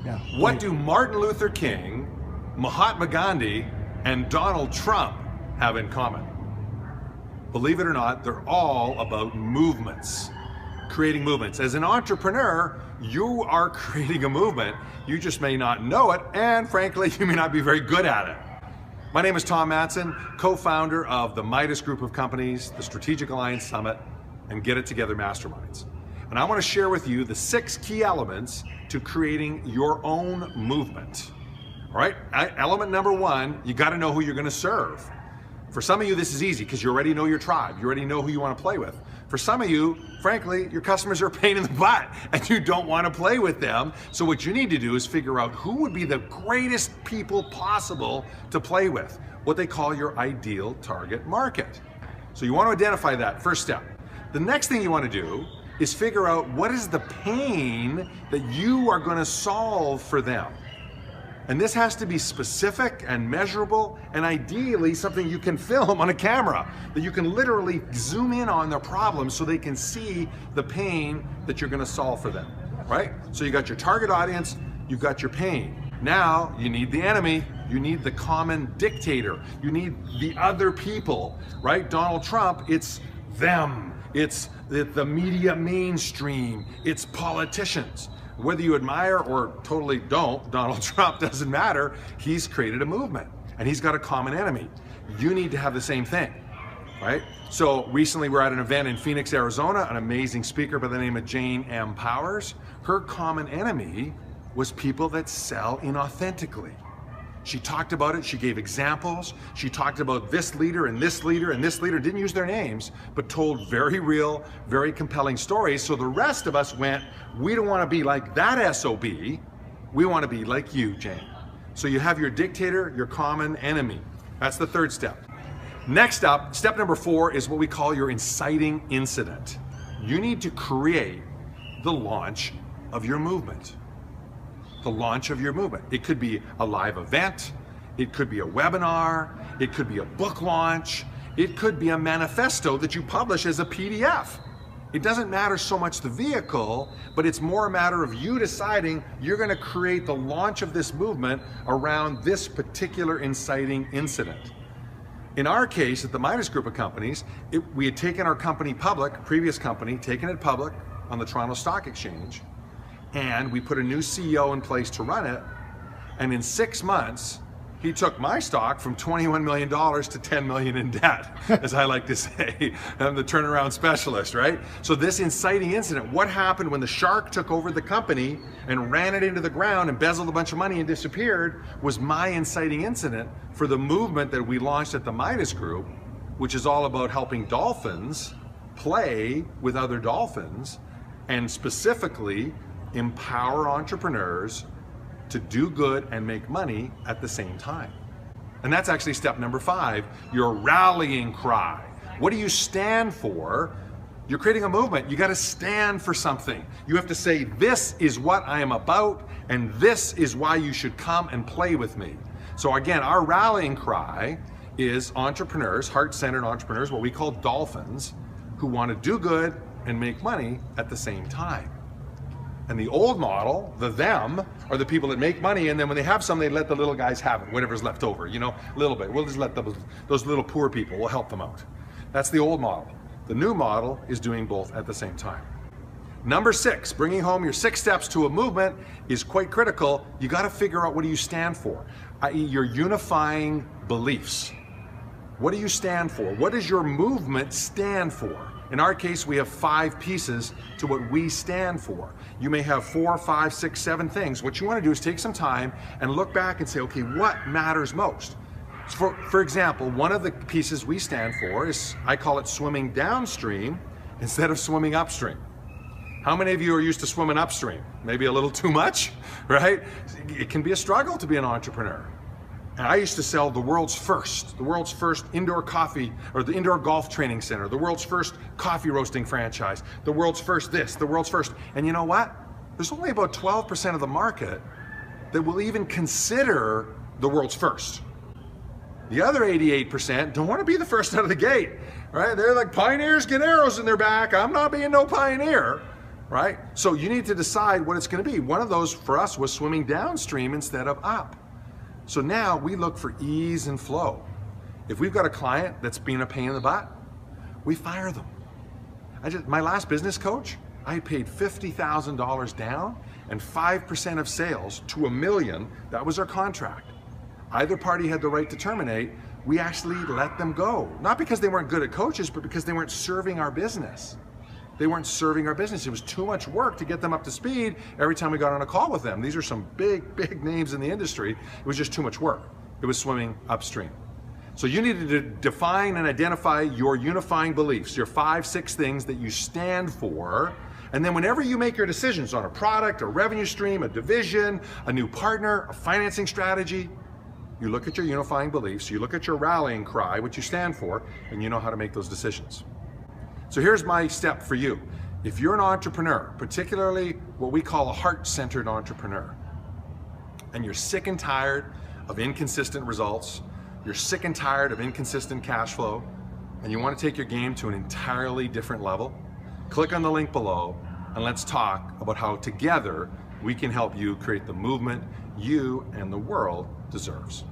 Yeah. What do Martin Luther King, Mahatma Gandhi, and Donald Trump have in common? Believe it or not, they're all about movements, creating movements. As an entrepreneur, you are creating a movement. You just may not know it, and frankly, you may not be very good at it. My name is Tom Matzen, co-founder of the Midas Group of Companies, the Strategic Alliance Summit, and Get It Together Masterminds. And I want to share with you the 6 key elements to creating your own movement. All right, element number 1, you got to know who you're going to serve. For some of you, this is easy because you already know your tribe. You already know who you want to play with. For some of you, frankly, your customers are a pain in the butt and you don't want to play with them. So what you need to do is figure out who would be the greatest people possible to play with, what they call your ideal target market. So you want to identify that, first step. The next thing you want to do is figure out what is the pain that you are going to solve for them. And this has to be specific and measurable, and ideally something you can film on a camera, that you can literally zoom in on their problems so they can see the pain that you're gonna solve for them, right? So you got your target audience, you've got your pain. Now you need the enemy, you need the common dictator, you need the other people, right? Donald Trump, it's them, it's the media mainstream, it's politicians. Whether you admire or totally don't, Donald Trump, doesn't matter. He's created a movement and he's got a common enemy. You need to have the same thing, right? So recently we're at an event in Phoenix, Arizona, an amazing speaker by the name of Jane M. Powers. Her common enemy was people that sell inauthentically. She talked about it, she gave examples, she talked about this leader and this leader and this leader, didn't use their names, but told very real, very compelling stories. So the rest of us went, we don't want to be like that SOB, we want to be like you, Jane. So you have your dictator, your common enemy. That's the third step. Next up, step number 4 is what we call your inciting incident. You need to create the launch of your movement. The launch of your movement. It could be a live event, it could be a webinar, it could be a book launch, it could be a manifesto that you publish as a PDF. It doesn't matter so much the vehicle, but it's more a matter of you deciding you're going to create the launch of this movement around this particular inciting incident. In our case, at the Midas Group of Companies, we had taken our company public, previous company, taken it public on the Toronto Stock Exchange, and we put a new CEO in place to run it, and in 6 months, he took my stock from $21 million to $10 million in debt, as I like to say. I'm the turnaround specialist, right? So this inciting incident, what happened when the shark took over the company and ran it into the ground, embezzled a bunch of money and disappeared, was my inciting incident for the movement that we launched at the Midas Group, which is all about helping dolphins play with other dolphins, and specifically empower entrepreneurs to do good and make money at the same time. And that's actually step number 5, your rallying cry. What do you stand for? You're creating a movement. You got to stand for something. You have to say, this is what I am about, and this is why you should come and play with me. So again, our rallying cry is entrepreneurs, heart-centered entrepreneurs, what we call dolphins, who want to do good and make money at the same time. And the old model, the them, are the people that make money, and then when they have some, they let the little guys have it, whatever's left over, you know, a little bit. We'll just let those little poor people, we'll help them out. That's the old model. The new model is doing both at the same time. Number 6, bringing home your 6 steps to a movement is quite critical. You got to figure out what do you stand for, i.e. your unifying beliefs. What do you stand for? What does your movement stand for? In our case, we have 5 pieces to what we stand for. You may have 4, 5, 6, 7 things. What you want to do is take some time and look back and say, okay, what matters most? For example, one of the pieces we stand for is, I call it swimming downstream instead of swimming upstream. How many of you are used to swimming upstream? Maybe a little too much, right? It can be a struggle to be an entrepreneur. And I used to sell the world's first indoor coffee, or the indoor golf training center, the world's first coffee roasting franchise, the world's first this, the world's first. And you know what? There's only about 12% of the market that will even consider the world's first. The other 88% don't want to be the first out of the gate, right? They're like, pioneers get arrows in their back. I'm not being no pioneer. right? So you need to decide what it's going to be. One of those for us was swimming downstream instead of up. So now we look for ease and flow. If we've got a client that's been a pain in the butt, we fire them. My last business coach, I paid $50,000 down and 5% of sales to $1 million. That was our contract. Either party had the right to terminate. We actually let them go. Not because they weren't good at coaches, but because they weren't serving our business. They weren't serving our business. It was too much work to get them up to speed every time we got on a call with them. These are some big names in the industry. It was just too much work. It was swimming upstream. So you needed to define and identify your unifying beliefs, your 5, 6 things that you stand for. And then whenever you make your decisions on a product, a revenue stream, a division, a new partner, a financing strategy, you look at your unifying beliefs, you look at your rallying cry, what you stand for, and you know how to make those decisions. So here's my step for you. If you're an entrepreneur, particularly what we call a heart-centered entrepreneur, and you're sick and tired of inconsistent results, you're sick and tired of inconsistent cash flow, and you want to take your game to an entirely different level, click on the link below and let's talk about how together we can help you create the movement you and the world deserves.